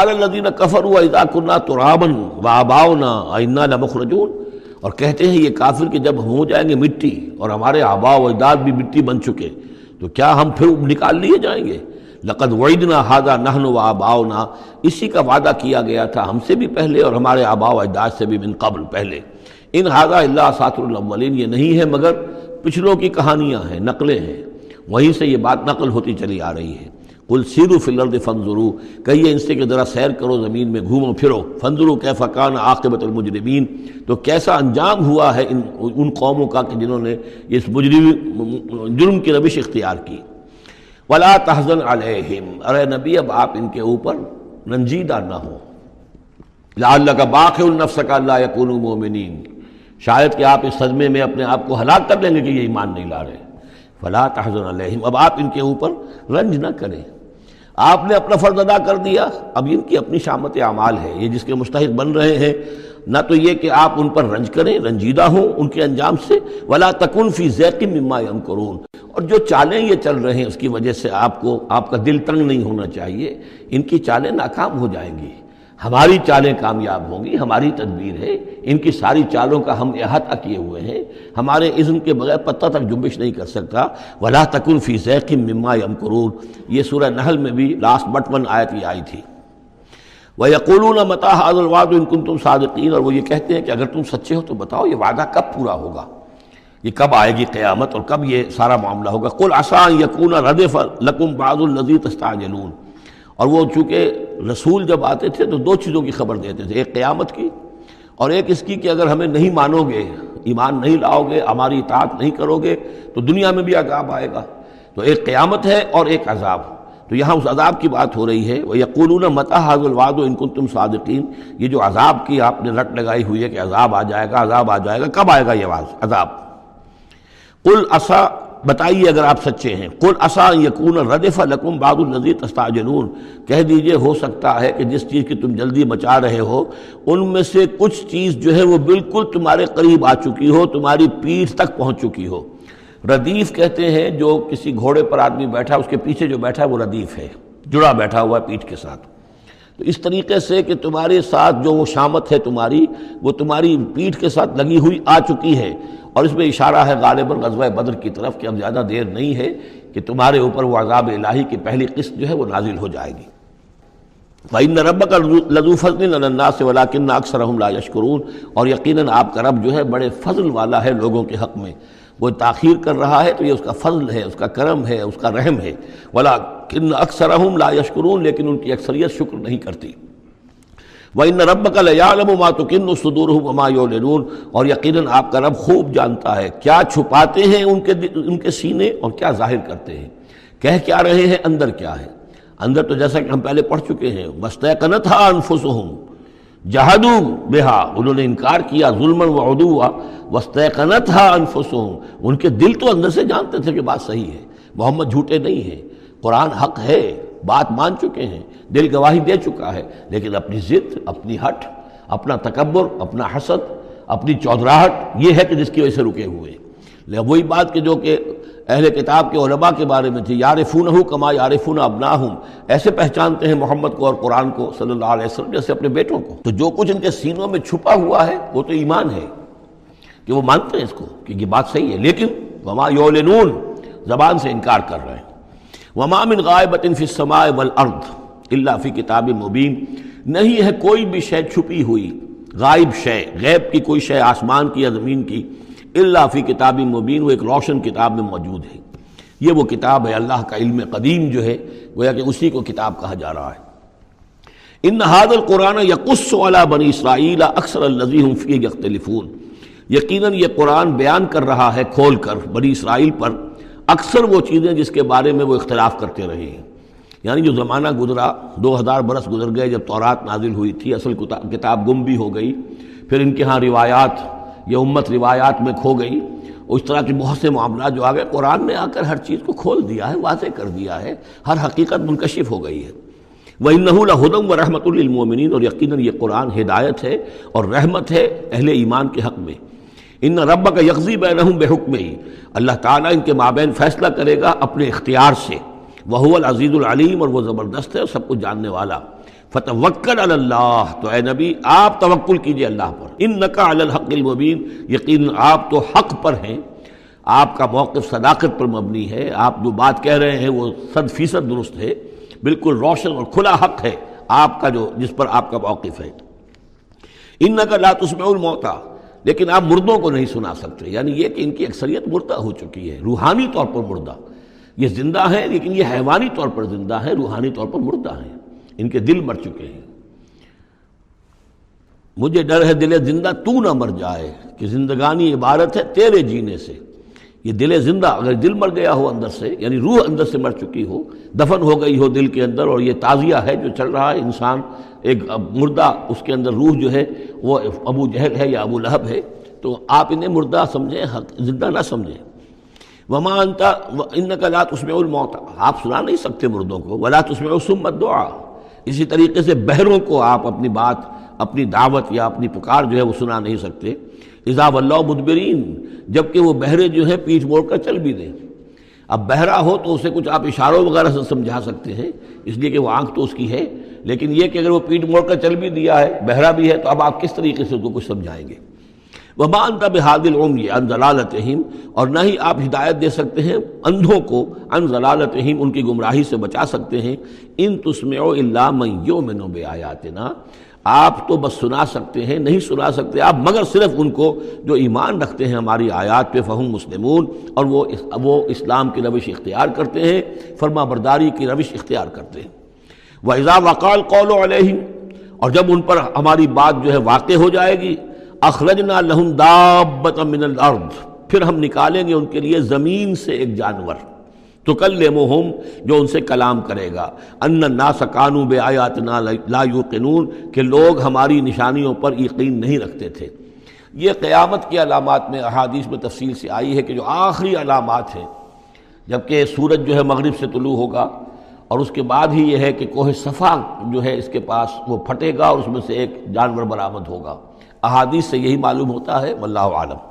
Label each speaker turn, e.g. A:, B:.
A: الذین کفروا اذا کنا ترابا وآباؤنا انا لمخرجون، اور کہتے ہیں یہ کافر کہ جب ہو جائیں گے مٹی اور ہمارے آباء و اجداد بھی مٹی بن چکے تو کیا ہم پھر نکال لیے جائیں گے؟ لقد وعدنا ھذا نحن وآباؤنا، اسی کا وعدہ کیا گیا تھا ہم سے بھی پہلے اور ہمارے آباء و اجداد سے بھی من قبل پہلے۔ ان ھذا الا اساطیر الاولین، یہ نہیں ہے مگر پچھلوں کی کہانیاں ہیں، نقلیں ہیں، وہیں سے یہ بات نقل ہوتی چلی آ رہی ہے۔ قل سیروا فی الارض فانظروا، کہیے ان سے کہ ذرا سیر کرو زمین میں، گھومو پھرو، فانظروا کیف کان عاقبۃ المجرمین، تو کیسا انجام ہوا ہے ان قوموں کا کہ جنہوں نے اس جرم کی روش اختیار کی۔ ولا تحزن علیہم، ارے نبی اب آپ ان کے اوپر رنجیدہ نہ ہو، لعلک باخع نفسک الا یکونوا مؤمنین، شاید کہ آپ اس صدمے میں اپنے آپ کو ہلاک کر لیں گے کہ یہ ایمان نہیں لا رہے۔ فلا تحزن علیہم، اب آپ ان کے اوپر رنج نہ کریں، آپ نے اپنا فرض ادا کر دیا، اب ان کی اپنی شامت اعمال ہے، یہ جس کے مستحق بن رہے ہیں، نہ تو یہ کہ آپ ان پر رنج کریں، رنجیدہ ہوں ان کے انجام سے، ولا تکن فی ضیق مما یمکرون، اور جو چالیں یہ چل رہے ہیں اس کی وجہ سے آپ کا دل تنگ نہیں ہونا چاہیے، ان کی چالیں ناکام ہو جائیں گی، ہماری چالیں کامیاب ہوں گی، ہماری تدبیر ہے، ان کی ساری چالوں کا ہم احاطہ کیے ہوئے ہیں، ہمارے اذن کے بغیر پتہ تک جنبش نہیں کر سکتا۔ ولا تکن فی ضیق مما یمکرون، یہ سورہ نحل میں بھی لاسٹ بٹ 1 آیت یہ آئی تھی۔ وَيَقُولُونَ مَتَىٰ هَٰذَا الْوَعْدُ إِن كُنتُمْ صَادِقِينَ، اور وہ یہ کہتے ہیں کہ اگر تم سچے ہو تو بتاؤ یہ وعدہ کب پورا ہوگا، یہ کب آئے گی قیامت اور کب یہ سارا معاملہ ہوگا۔ قُلْ عَسَىٰ أَن يَكُونَ رَدِفَ لَكُمْ بَعْضُ الَّذِي تَسْتَعْجِلُونَ، اور وہ چونکہ رسول جب آتے تھے تو 2 چیزوں کی خبر دیتے تھے، ایک قیامت کی اور ایک اس کی کہ اگر ہمیں نہیں مانو گے، ایمان نہیں لاؤ گے، ہماری اطاعت نہیں کرو گے تو دنیا میں بھی عذاب آئے گا، تو ایک قیامت ہے اور ایک عذاب، تو یہاں اس عذاب کی بات ہو رہی ہے۔ وَيَقُولُونَ مَتَىٰ هَٰذَا الْوَعْدُ إِن كُنتُمْ صَادِقِينَ، یہ جو عذاب کی آپ نے رٹ لگائی ہوئی ہے کہ عذاب آ جائے گا، عذاب آ جائے گا، کب آئے گا یہ عذاب؟ قُلْ عَسَىٰ، بتائیے اگر آپ سچے ہیں، قُلْ عَسَىٰ أَن يَكُونَ رَدِفَ لَكُمْ بَعْضُ الَّذِي تَسْتَعْجِلُونَ، کہہ دیجئے ہو سکتا ہے کہ جس چیز کی تم جلدی مچا رہے ہو ان میں سے کچھ چیز جو ہے وہ بالکل تمہارے قریب آ چکی ہو، تمہاری پیٹھ تک پہنچ چکی ہو۔ ردیف کہتے ہیں جو کسی گھوڑے پر آدمی بیٹھا اس کے پیچھے جو بیٹھا ہے وہ ردیف ہے، جڑا بیٹھا ہوا ہے پیٹھ کے ساتھ، تو اس طریقے سے کہ تمہارے ساتھ جو وہ شامت ہے تمہاری، وہ تمہاری پیٹھ کے ساتھ لگی ہوئی آ چکی ہے، اور اس میں اشارہ ہے غالباً غزوہ بدر کی طرف کہ اب زیادہ دیر نہیں ہے کہ تمہارے اوپر وہ عذاب الہی کی پہلی قسط جو ہے وہ نازل ہو جائے گی۔ وَإِنَّ رَبَّكَ لَذُو فَضْلٍ عَلَى النَّاسِ وَلَٰكِنَّ أَكْثَرَهُمْ لَا يَشْكُرُونَ، اور یقیناً آپ کا رب جو ہے بڑے فضل والا ہے لوگوں کے حق میں، وہ تاخیر کر رہا ہے تو یہ اس کا فضل ہے، اس کا کرم ہے، اس کا رحم ہے۔ وَلَٰكِنَّ أَكْثَرَهُمْ لَا يَشْكُرُونَ، لیکن ان کی اکثریت شکر نہیں کرتی۔ وَإِنَّ رَبَّكَ لَيَعْلَمُ مَا تُكِنُّ صُدُورُهُمْ وَمَا يُعْلِنُونَ، اور یقیناً آپ کا رب خوب جانتا ہے کیا چھپاتے ہیں ان کے سینے اور کیا ظاہر کرتے ہیں، کہہ کیا رہے ہیں، اندر کیا ہے۔ اندر تو جیسا کہ ہم پہلے پڑھ چکے ہیں، وَاسْتَيْقَنَتْهَا أَنفُسُهُمْ جَحَدُوا بِهَا، انہوں نے انکار کیا ظلمًا وعدوا، وَاسْتَيْقَنَتْهَا أَنفُسُهُمْ، ان کے دل تو اندر سے جانتے تھے کہ بات صحیح ہے، محمد جھوٹے نہیں ہیں، قرآن حق ہے، بات مان چکے ہیں، دل گواہی دے چکا ہے، لیکن اپنی ضد، اپنی ہٹ، اپنا تکبر، اپنا حسد، اپنی چودراہٹ، یہ ہے کہ جس کی وجہ سے رکے ہوئے۔ وہی بات کہ جو کہ اہل کتاب کے علماء کے بارے میں تھی، یعرفونہ کما یعرفون ابناہم، ایسے پہچانتے ہیں محمد کو اور قرآن کو صلی اللہ علیہ وسلم جیسے اپنے بیٹوں کو۔ تو جو کچھ ان کے سینوں میں چھپا ہوا ہے وہ تو ایمان ہے کہ وہ مانتے ہیں اس کو کہ یہ بات صحیح ہے، لیکن وما یعلنون، زبان سے انکار کر رہے ہیں۔ وما من غائبۃ فی السماء والارض الا فی کتاب مبین، نہیں ہے کوئی بھی شے چھپی ہوئی، غائب شے، غیب کی کوئی شے آسمان کی یا زمین کی، الا فی کتاب مبین، وہ ایک روشن کتاب میں موجود ہے۔ یہ وہ کتاب ہے اللہ کا علم قدیم جو ہے، گویا کہ اسی کو کتاب کہا جا رہا ہے۔ ان ھذا القرآن یقص علی بنی اسرائیل اکثر الذی ھم فیہ یختلفون، یقیناً یہ قرآن بیان کر رہا ہے کھول کر بنی اسرائیل پر اکثر وہ چیزیں جس کے بارے میں وہ اختلاف کرتے رہے ہیں، یعنی جو زمانہ گزرا، 2000 برس گزر گئے جب تورات نازل ہوئی تھی، اصل کتاب گم بھی ہو گئی، پھر ان کے ہاں روایات، یہ امت روایات میں کھو گئی، اس طرح کے بہت سے معاملات جو آ گئے، قرآن نے آ کر ہر چیز کو کھول دیا ہے، واضح کر دیا ہے، ہر حقیقت منکشف ہو گئی ہے۔ وَإِنَّهُ لَهُدًى وَرَحْمَةٌ لِّلْمُؤْمِنِينَ، اور یقیناً یہ قرآن ہدایت ہے اور رحمت ہے اہل ایمان کے حق میں۔ ان ربک یقضی بینہم بحکمہ، اللہ تعالیٰ ان کے مابین فیصلہ کرے گا اپنے اختیار سے، وہو العزیز العلیم، اور وہ زبردست ہے اور سب کچھ جاننے والا۔ فتوکل علی اللہ، تو اے نبی آپ توکل کیجئے اللہ پر، انک علی الحق المبین، یقیناً آپ تو حق پر ہیں، آپ کا موقف صداقت پر مبنی ہے، آپ جو بات کہہ رہے ہیں وہ 100% درست ہے، بالکل روشن اور کھلا حق ہے آپ کا جس پر آپ کا موقف ہے۔ انک لا تسمع الموتیٰ، لیکن آپ مردوں کو نہیں سنا سکتے، یعنی یہ کہ ان کی اکثریت مردہ ہو چکی ہے، روحانی طور پر مردہ، یہ زندہ ہیں لیکن یہ حیوانی طور پر زندہ ہیں، روحانی طور پر مردہ ہیں، ان کے دل مر چکے ہیں۔ مجھے ڈر ہے دل زندہ تو نہ مر جائے، کہ زندگانی عبارت ہے تیرے جینے سے، یہ دل زندہ اگر دل مر گیا ہو اندر سے، یعنی روح اندر سے مر چکی ہو، دفن ہو گئی ہو دل کے اندر، اور یہ تعزیہ ہے جو چل رہا ہے، انسان ایک مردہ، اس کے اندر روح جو ہے وہ ابو جہل ہے یا ابو لہب ہے، تو آپ انہیں مردہ سمجھیں، زندہ نہ سمجھیں۔ وما انت انک لا تسمع الموتى، آپ سنا نہیں سکتے مردوں کو، ولا تسمع الصم الدعاء، اسی طریقے سے بہروں کو آپ اپنی بات، اپنی دعوت یا اپنی پکار جو ہے وہ سنا نہیں سکتے۔ اذا ولوا مدبرین، جبکہ وہ بہرے جو ہے پیٹھ موڑ کر چل بھی دیں۔ اب بہرا ہو تو اسے کچھ آپ اشاروں وغیرہ سے سمجھا سکتے ہیں، اس لیے کہ وہ آنکھ تو اس کی ہے، لیکن یہ کہ اگر وہ پیٹھ موڑ کر چل بھی دیا ہے، بہرا بھی ہے، تو اب آپ کس طریقے سے اس کو کچھ سمجھائیں گے؟ وما انت بہادی العمی عن ضلالتہم، اور نہ ہی آپ ہدایت دے سکتے ہیں اندھوں کو، عن ضلالتہم، ان کی گمراہی سے بچا سکتے ہیں۔ ان تسمع الا من یؤمن بآیاتنا، آپ تو بس سنا سکتے ہیں، نہیں سنا سکتے آپ مگر صرف ان کو جو ایمان رکھتے ہیں ہماری آیات پہ، فہم مسلمون، اور وہ اسلام کی روش اختیار کرتے ہیں، فرما برداری کی روش اختیار کرتے ہیں۔ وَإِذَا وَقَعَ الْقَوْلُ عَلَيْهِمْ، اور جب ان پر ہماری بات جو ہے واقع ہو جائے گی، اخرجنا لہم دابۃ من الارض، پھر ہم نکالیں گے ان کے لیے زمین سے ایک جانور، تکلمہم، جو ان سے کلام کرے گا، ان الناس کانوا بآیاتنا لا یوقنون، کہ لوگ ہماری نشانیوں پر یقین نہیں رکھتے تھے۔ یہ قیامت کی علامات میں احادیث میں تفصیل سے آئی ہے کہ جو آخری علامات ہیں، جبکہ سورج جو ہے مغرب سے طلوع ہوگا، اور اس کے بعد ہی یہ ہے کہ کوہ صفا جو ہے اس کے پاس وہ پھٹے گا اور اس میں سے ایک جانور برآمد ہوگا۔ احادیث سے یہی معلوم ہوتا ہے، واللہ اعلم۔